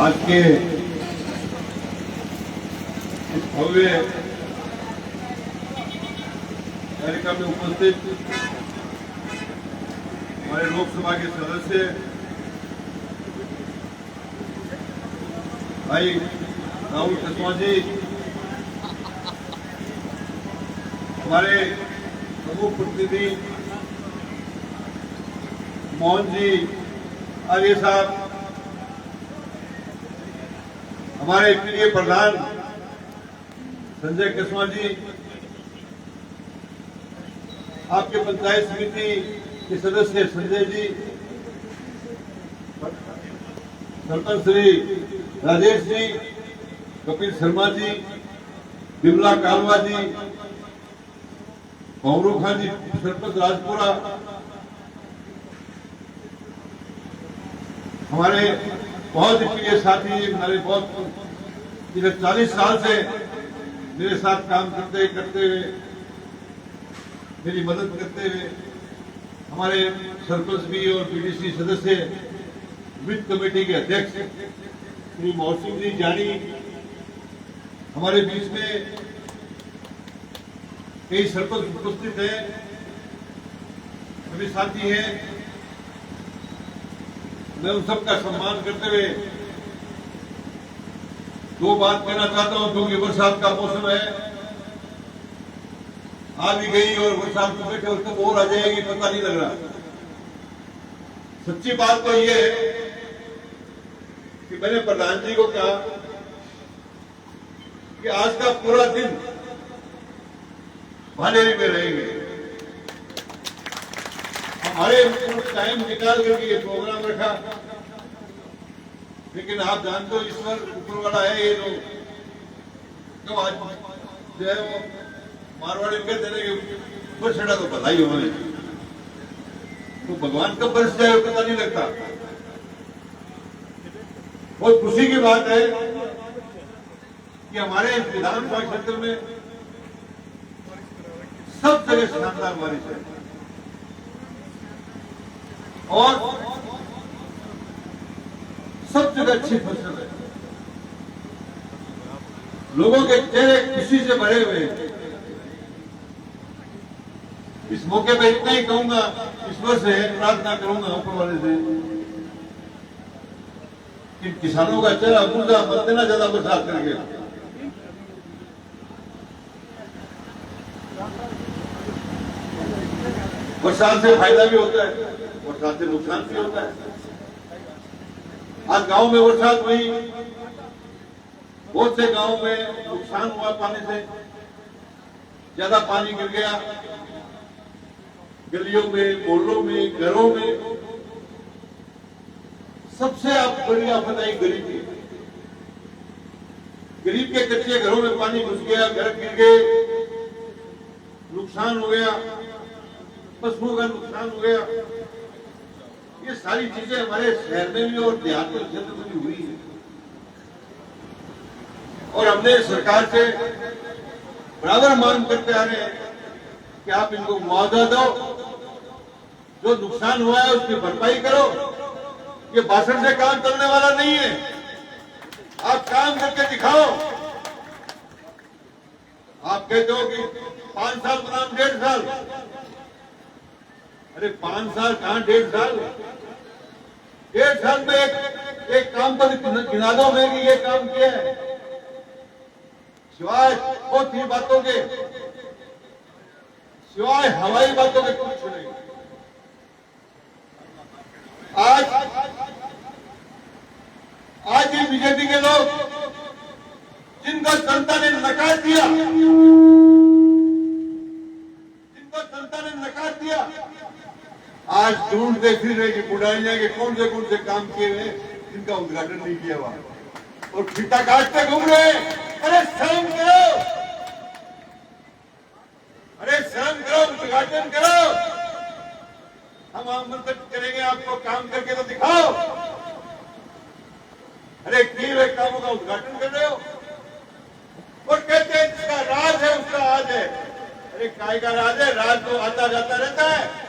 आज के इस भव्य कार्यक्रम में उपस्थित हमारे लोकसभा के सदस्य भाई राहुल कस्वाल जी, हमारे प्रमुख प्रतिनिधि मोहन जी आर्य साहब, हमारे प्रिय प्रधान संजय कस्वाल जी, आपके पंचायत समिति के सदस्य संजय जी, सरपंच श्री राजेश जी, कपिल शर्मा जी, बिमला कालवा जी, भवरू खान जी, सरपंच राजपुरा, हमारे बहुत ही प्रिय साथी, हमारे बहुत 40 साल से मेरे साथ काम करते हुए मेरी मदद करते हुए हमारे सरपंच भी और पीडीसी सदस्य, वित्त कमेटी के अध्यक्ष श्री मौसिम जी जानी, हमारे बीच में कई सरपंच उपस्थित हैं, सभी साथी हैं। मैं उन सबका सम्मान करते हुए दो बात कहना चाहता हूं, क्योंकि बरसात का मौसम है, आ भी गई और बरसात में बैठे और कब और आ जाएगी पता नहीं लग रहा। सच्ची बात तो ये है कि मैंने प्रधान जी को कहा कि आज का पूरा दिन भानेरी में रहेंगे, हमारे टाइम निकाल करके ये प्रोग्राम रखा, लेकिन आप जानते हो ईश्वर ऊपर वाला है। ये लोग तो आज जो है वो मारवाड़ी कहते हैं कि बरसड़ा तो बधाई होने, तो भगवान कब बरस जाए पता नहीं लगता। बहुत खुशी की बात है कि हमारे विधानसभा क्षेत्र में सब जगह शानदार बारिश है और सब जगह अच्छी फसल है, लोगों के चेहरे खुशी से भरे हुए हैं। इस मौके पर इतना ही कहूंगा, ईश्वर से प्रार्थना करूंगा ऊपर वाले से कि किसानों का चेहरा मुर्दा मत देना, ज्यादा बरसात करके। बरसात से फायदा भी होता है, बरसात से नुकसान भी होता है। आज गांव में बरसात हुई, बहुत से गांव में नुकसान हुआ, पानी से ज्यादा पानी गिर गया, गलियों में, मोहल्लों में, घरों में। सबसे आप बड़ी आफत आई गरीब की। गरीब के कच्चे घरों में पानी घुस गया, घर गिर गए, नुकसान हो गया, पशुओं का नुकसान हो गया। ये सारी चीजें हमारे शहर में भी और देहात के क्षेत्र में भी हुई है और हमने सरकार से बराबर मांग करते आ रहे हैं कि आप इनको मुआवजा दो, जो नुकसान हुआ है उसकी भरपाई करो। ये भाषण से काम चलने वाला नहीं है, आप काम करके दिखाओ। आप कहते हो कि 5 साल बनाम 1.5 साल, अरे 5 साल कहां 1.5 साल? 1.5 साल में एक काम तो गिना दो मैं कि ये काम किया है, सिवाय बहुत ही बातों के, सिवाय हवाई बातों के कुछ नहीं। आज ही बीजेपी के लोग जिनको जनता ने नकार दिया, आज ढूंढते फिर रहे कि बुढ़ाइयां के कौन से काम किए हैं जिनका उद्घाटन नहीं किया वहां, और फीता काटते घूम रहे। अरे शर्म करो, अरे शर्म करो, उद्घाटन करो। हम आमंत्रित करेंगे आपको, काम करके तो दिखाओ। अरे किए हुए कामों का उद्घाटन कर रहे हो और कहते हैं जिसका राज है उसका आज है। अरे काय का राज है? राज तो आता जाता रहता है।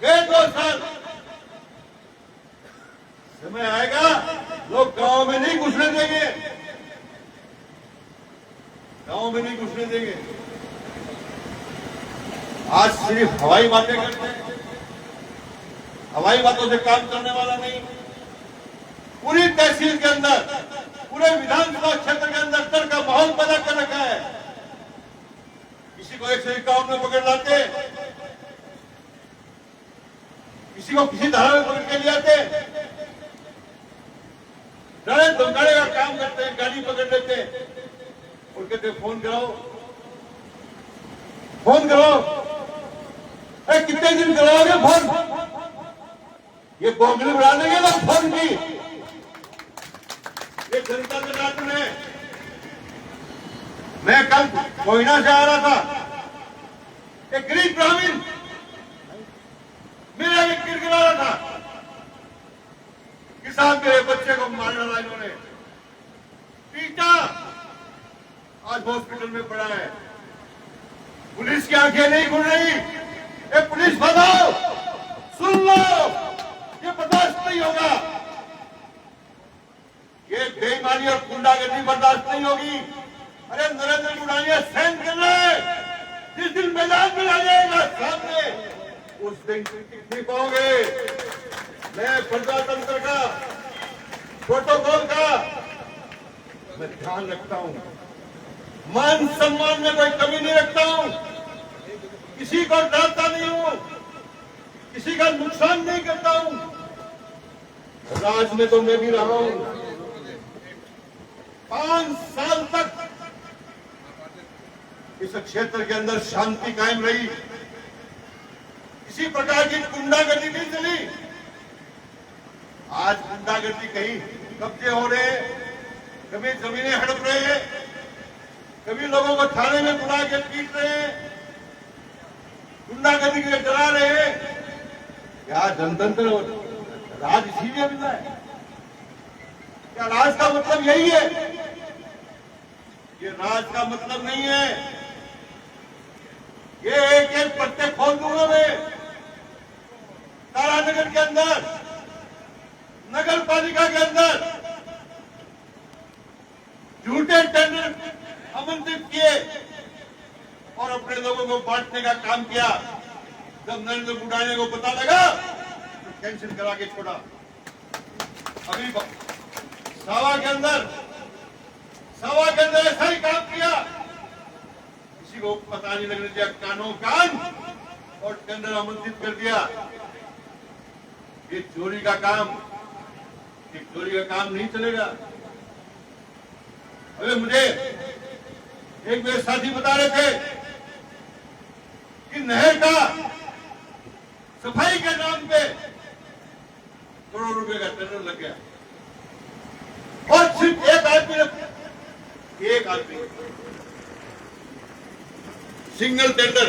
गए 2 साल, समय आएगा लोग गांव में नहीं घुसने देंगे, गांव में नहीं घुसने देंगे। आज सिर्फ हवाई बातें करते हैं, हवाई बातों से काम करने वाला नहीं। पूरी तहसील के अंदर, पूरे विधानसभा क्षेत्र के अंदर डर का माहौल पैदा कर रखा है। किसी को 151 में पकड़ लाते, किसी को किसी धारा में पकड़ के ले आते, डरे धमकाने का काम करते हैं, गाड़ी पकड़ लेते और कहते फोन कराओ, फोन कराओ। कितने दिन कराओगे फोन? ये बोगली उड़ा देंगे ना फोन की। ये जनता जनार्दन है। मैं कल कोयना से आ रहा था, एक गरीब ग्रामीण मेरे आगे गिड़गिड़ा रहा था कि साहब मेरे बच्चे को मार डाला इन्होंने, पीटा, आज हॉस्पिटल में पड़ा है। पुलिस की आंखें नहीं खुल रही। ए पुलिस बताओ, सुन लो, ये बर्दाश्त नहीं होगा। ये बेईमानी और गुंडागर्दी बर्दाश्त नहीं होगी। अरे नरेंद्र मोदी सहन कर रहे, जिस दिन मैदान में आ जाएगा सामने, उस दिन नहीं पाओगे। मैं प्रजातंत्र का, प्रोटोकॉल का मैं ध्यान रखता हूं, मान सम्मान में कोई कमी नहीं रखता हूं, किसी को डरता नहीं हूं, किसी का नुकसान नहीं करता हूं। राज में तो मैं भी रहा हूं। 5 साल तक इस क्षेत्र के अंदर शांति कायम रही, किसी प्रकार की गुंडागर्दी नहीं चली। आज गुंडागर्दी कहीं कब्जे हो रहे, कभी जमीनें हड़प रहे हैं, कभी लोगों को थाने में बुला के पीट रहे हैं, गुंडागर्दी के डरा रहे हैं। क्या जनतंत्र राज इसीलिए मिला है? क्या राज का मतलब यही है? ये राज का मतलब नहीं है। ये एक एक पत्ते खोल दूंगा मैं। तारानगर के अंदर, नगर पालिका के अंदर झूठे टेंडर आमंत्रित किए और अपने लोगों को बांटने का काम किया। जब नरेंद्र मोदी को पता लगा तो कैंसिल करा के छोड़ा। अभी सावा के अंदर ऐसा ही काम किया, किसी को पता नहीं लगने दिया, कानों कान और टेंडर आमंत्रित कर दिया। ये चोरी का काम नहीं चलेगा। अरे मुझे एक मेरे साथी बता रहे थे कि नहर का सफाई के नाम पे करोड़ रुपए का टेंडर लग गया और सिर्फ एक आदमी सिंगल टेंडर।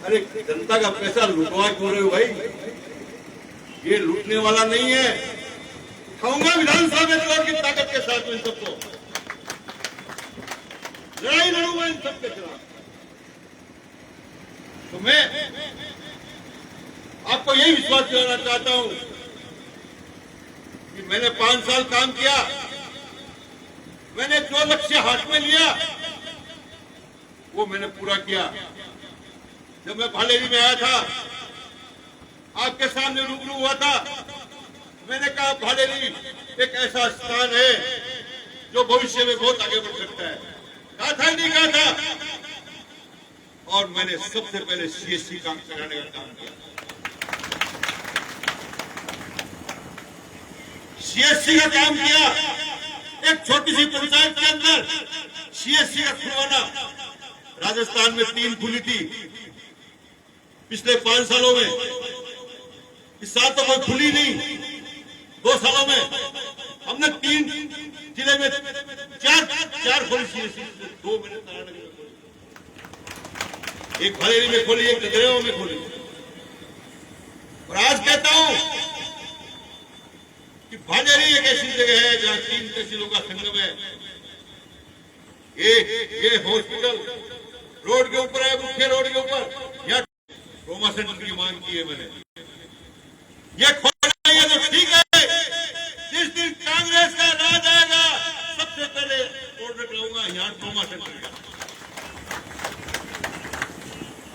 अरे जनता का पैसा लुटवा क्यों रहे हो भाई? ये लूटने वाला नहीं है। खाऊंगा विधानसभा में चुनाव की ताकत के साथ इन सबको लड़ाई लड़ूंगा इन सबके खिलाफ। तो मैं आपको यही विश्वास दिलाना चाहता हूं कि मैंने 5 साल काम किया, मैंने जो लक्ष्य हाथ में लिया वो मैंने पूरा किया। जब मैं भालेरी में आया था, आपके सामने रूबरू हुआ था, मैंने कहा भालेरी एक ऐसा स्थान है जो भविष्य में बहुत आगे बढ़ सकता है। कहा था नहीं कहा था? और मैंने सबसे पहले सीएससी काम कराने का काम किया। सीएससी का काम किया। एक छोटी सी पंचायत के अंदर सीएससी का खुलवाना। राजस्थान में 3 खुली थी पिछले 5 सालों में, इस साल तो कोई खुली नहीं। 2 सालों में हमने 3 जिले में 4 खोली सीएससी, 2 मैंने तारानगर में खोली, एक भालेरी में खोली, एक गगरेवा में खोली। और आज कहता हूं कि भालेरी एक ऐसी जगह है जहां 3 तहसीलों का संगम है। ये हॉस्पिटल रोड के ऊपर है, मुख्य रोड के ऊपर। यहाँ ट्रॉमा सेंटर की मांग की है मैंने। ये खोलना ये तो ठीक है, जिस दिन कांग्रेस का राज आएगा, सबसे पहले ऑर्डर लाऊंगा यहाँ ट्रॉमा सेंटर का,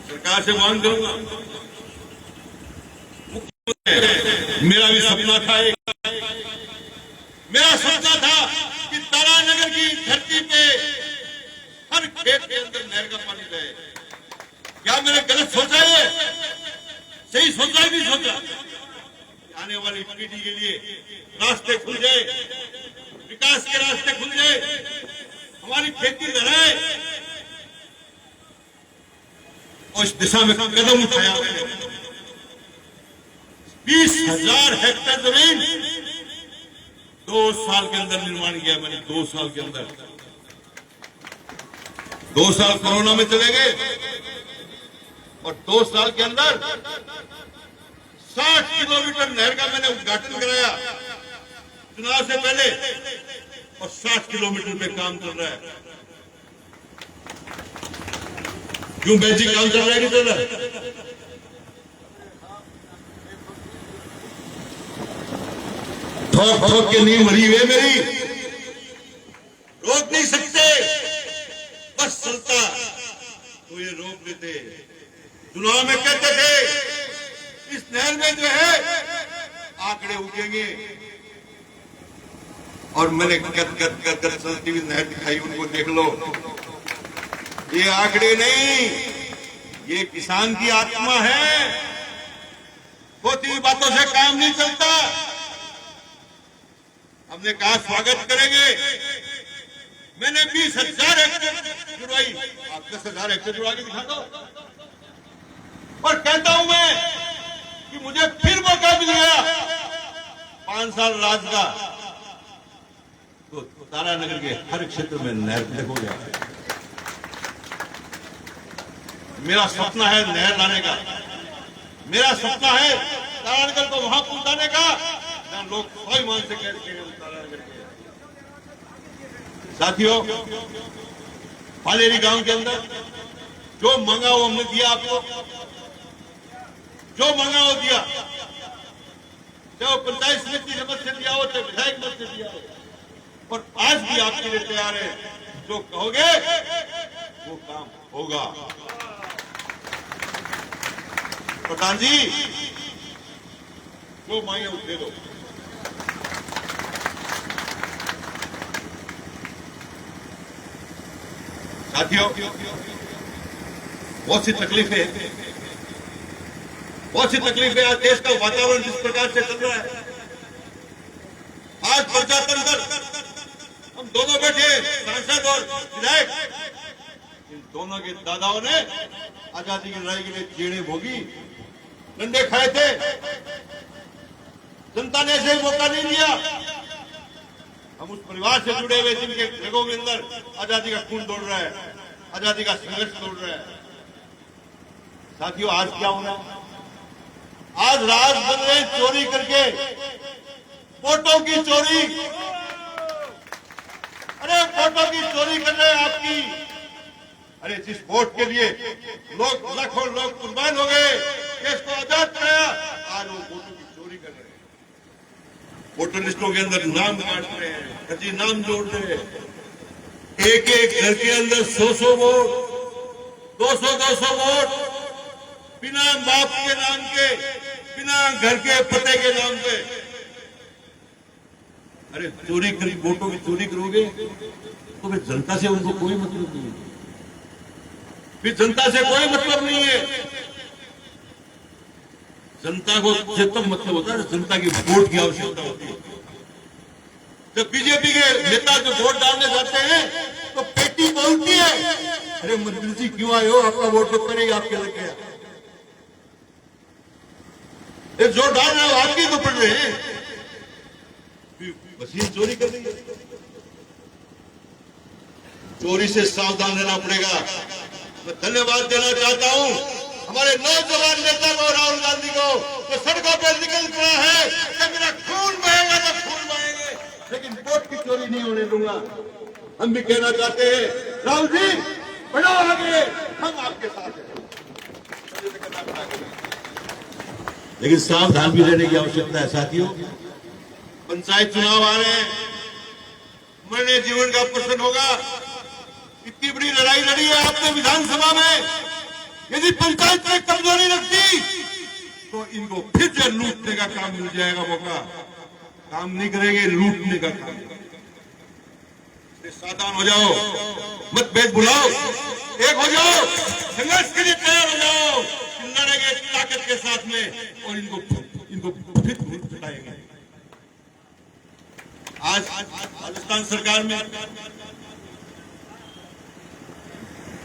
सरकार से मांग करूंगा। मेरा भी सपना था, मेरा सपना था कि तारानगर की धरती पे हर खेत के अंदर नहर का पानी रहे। क्या मैंने गलत सोचा है? सही सोचा है, नहीं सोचा? आने वाली पीढ़ी के लिए रास्ते खुल जाए, विकास के रास्ते खुल जाए, हमारी खेती लहराए, और इस दिशा में कदम उठाया मैंने। 20,000 हेक्टेयर जमीन 2 साल के अंदर निर्माण किया मैंने, 2 साल के अंदर। 2 साल कोरोना में चले गए और 2 साल के अंदर 60 किलोमीटर नहर का मैंने उद्घाटन कराया चुनाव से पहले, और 60 किलोमीटर पे काम चल रहा है। क्यों बेसिक काम चल रहा है, नहीं चल रहा? ठोक ठोक के नींद मरी हुई मेरी, रोक नहीं सकते, बस चलता तो ये रोक देते। चुनाव में कहते थे इस नहर में जो है आंकड़े उगेंगे, और मैंने कर चलती हुई नहर दिखाई, उनको देख लो। ये आंकड़े नहीं, ये किसान की आत्मा है। होती हुई बातों से काम नहीं चलता। हमने कहा स्वागत करेंगे, मैंने 20,000 हेक्टेयर जुड़वाई, आप 10,000 हेक्टेयर जुड़वा के दिखा दो। और कहता हूं मैं कि मुझे फिर मौका मिल गया 5 साल राज का, तो तारानगर के हर क्षेत्र में नहर हो गया। मेरा सपना है नहर लाने का, मेरा सपना है तारानगर को वहां पहुंचाने का जहां लोग स्वाभिमान से कहते हैं तारानगर के। साथियों, पालेरी गांव के अंदर जो मांगा वो हमने दिया आपको, जो मांगा वो दिया, चाहे वो पंचायत समिति मत से दिया हो, चाहे विधायक मत से दिया हो, और आज भी आपके लिए तैयार है। जो कहोगे वो काम होगा। प्रधान जी, जो मांगे वो दे दो। साथियों, बहुत सी तकलीफें, बहुत सी तकलीफें, आज देश का वातावरण जिस प्रकार से चल रहा है, आज प्रजातंत्र, हम दोनों बैठे सांसद और विधायक, इन दोनों के दादाओं ने आजादी की लड़ाई के लिए जेड़ें भोगी, डंडे खाए थे, जनता ने ऐसे ही मौका नहीं दिया। हम उस परिवार से जुड़े हुए जिनके जगहों के अंदर आजादी का खून दौड़ रहा है, आजादी का संघर्ष दौड़ रहा है। साथियों, आज क्या हो रहा है? आज राज बन रहे चोरी करके, वोटों की चोरी। अरे वोटों की चोरी कर रहे हैं आपकी। अरे जिस वोट के लिए लोग, लाखों लोग कुर्बान हो गए, देश को आजाद कराया, आज वो वोटों की चोरी कर रहे हैं। वोटर लिस्टों के अंदर नाम काट रहे हैं, फर्जी नाम जोड़ रहे हैं। एक एक घर के अंदर 100 वोट, 200 वोट, बिना बाप के नाम के, बिना घर के पते के नाम पे। अरे चोरी कर, वोटों की चोरी करोगे तो फिर जनता से उनको कोई मतलब नहीं है, फिर जनता से कोई मतलब नहीं है। जनता को तब मतलब होता है, जनता की वोट की आवश्यकता होती है। जब बीजेपी के नेता जो वोट डालने जाते हैं तो पेटी बोलती है, अरे मंत्री जी क्यों आए हो, आपका वोट तो पड़ेगा, आपके लग गया। जो डाल रहे हो आपकी तो पड़ रहे हैं, मशीन चोरी कर रही है। चोरी से सावधान रहना पड़ेगा। मैं धन्यवाद देना चाहता हूं हमारे नौजवान नेता को, राहुल गांधी को, जो सड़कों पर निकल रहा है कि मेरा खून बहेगा तो खून बहेंगे, लेकिन वोट की चोरी नहीं होने दूंगा। हम भी कहना चाहते हैं, राहुल जी बढ़ो आगे, हम आपके साथ हैं, लेकिन सावधान भी रहने की आवश्यकता है। साथियों, पंचायत चुनाव आ रहे हैं, मरने जीवन का प्रश्न होगा। इतनी बड़ी लड़ाई लड़ी है आपने विधानसभा में, यदि पंचायत में कमजोरी लगती तो इनको फिर से लूटने का काम मिल जाएगा मौका। काम नहीं करेंगे, लूटने का काम। सावधान हो जाओ, मतभेद भुलाओ, एक हो जाओ, संघर्ष के लिए तैयार हो जाओ, लड़ेंगे ताकत के साथ में और इनको फिर जिताएंगे। आज राजस्थान सरकार में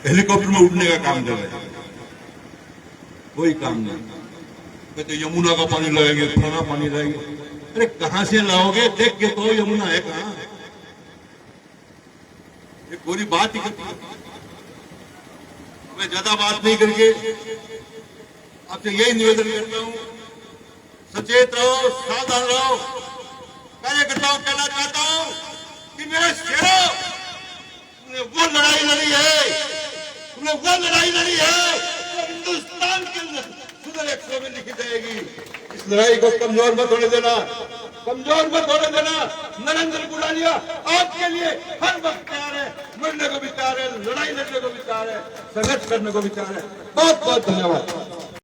हेलीकॉप्टर में उड़ने का काम कर रहे हैं, कोई काम नहीं। तो यमुना का पानी लगाएंगे, फलाना पानी लगाएंगे। अरे कहां से लाओगे? देख के तो यमुना है कहां? ये पूरी बात ही करती है। मैं ज्यादा बात नहीं करके आपसे यही निवेदन करता हूं, सचेत रहो, सावधान रहो। कार्यकर्ताओं कहना चाहता हूं कि मेरे शेरों, तुमने वो लड़ाई लड़ी है, तुमने वो लड़ाई लड़ी है तो हिंदुस्तान के सुंदर अक्षरों में लिखी जाएगी। इस लड़ाई को कमजोर मत होने देना, कमजोर मत होने देना। नरेंद्र गुलालिया आपके लिए हर वक्त तैयार है, मरने को भी तैयार है, लड़ाई लड़ने को भी तैयार है, संघर्ष करने को भी तैयार है। बहुत बहुत धन्यवाद।